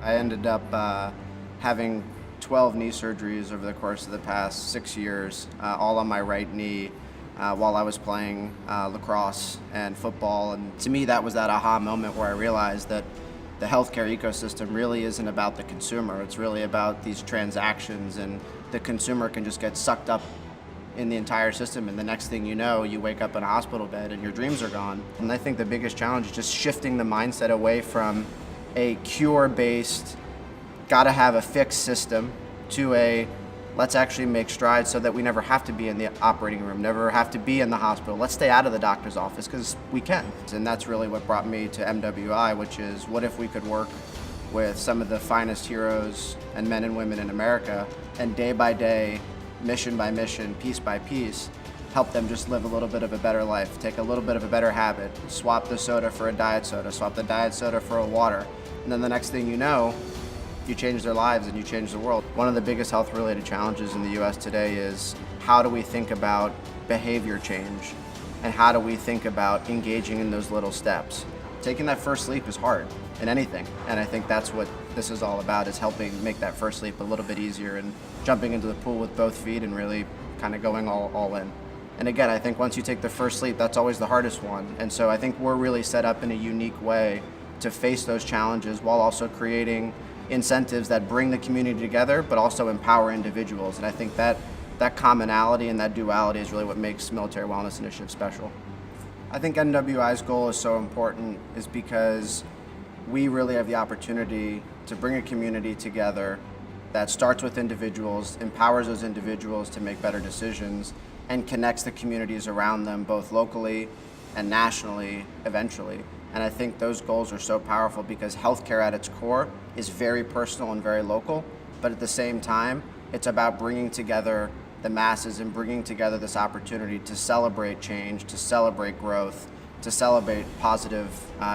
I ended up having 12 knee surgeries over the course of the past 6 years, all on my right knee, while I was playing lacrosse and football. And to me, that was that aha moment where I realized that the healthcare ecosystem really isn't about the consumer. It's really about these transactions, and the consumer can just get sucked up in the entire system, and the next thing you know, you wake up in a hospital bed and your dreams are gone. And I think the biggest challenge is just shifting the mindset away from a cure-based, gotta have a fixed system, to a let's actually make strides so that we never have to be in the operating room, never have to be in the hospital. Let's stay out of the doctor's office because we can. And that's really what brought me to MWI, which is what if we could work with some of the finest heroes and men and women in America, and day by day, mission by mission, piece by piece, help them just live a little bit of a better life, take a little bit of a better habit, swap the soda for a diet soda, swap the diet soda for a water, and then the next thing you know, you change their lives and you change the world. One of the biggest health-related challenges in the US today is how do we think about behavior change, and how do we think about engaging in those little steps. Taking that first leap is hard in anything, and I think that's what this is all about, is helping make that first leap a little bit easier and jumping into the pool with both feet and really kind of going all in. And again, I think once you take the first leap, that's always the hardest one. And so I think we're really set up in a unique way to face those challenges while also creating incentives that bring the community together, but also empower individuals. And I think that commonality and that duality is really what makes Military Wellness Initiative special. I think MWI's goal is so important is because we really have the opportunity to bring a community together that starts with individuals, empowers those individuals to make better decisions, and connects the communities around them both locally and nationally eventually. And I think those goals are so powerful because healthcare at its core is very personal and very local, but at the same time, it's about bringing together the masses and bringing together this opportunity to celebrate change, to celebrate growth, to celebrate positive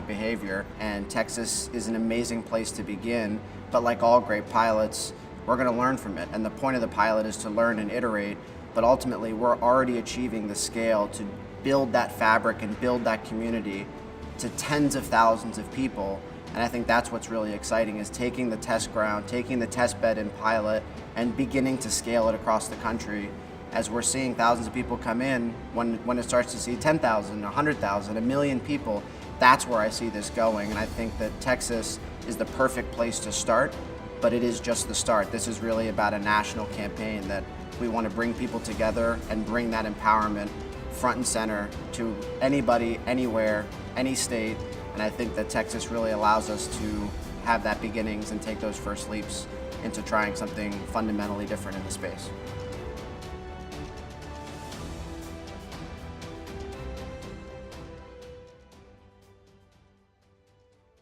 behavior. And Texas is an amazing place to begin, but like all great pilots, we're going to learn from it. And the point of the pilot is to learn and iterate, but ultimately we're already achieving the scale to build that fabric and build that community to tens of thousands of people. And I think that's what's really exciting, is taking the test ground, taking the test bed in pilot, and beginning to scale it across the country. As we're seeing thousands of people come in, when it starts to see 10,000, 100,000, a million people, that's where I see this going. And I think that Texas is the perfect place to start, but it is just the start. This is really about a national campaign that we want to bring people together and bring that empowerment front and center to anybody, anywhere, any state. And I think that Texas really allows us to have that beginnings and take those first leaps into trying something fundamentally different in the space.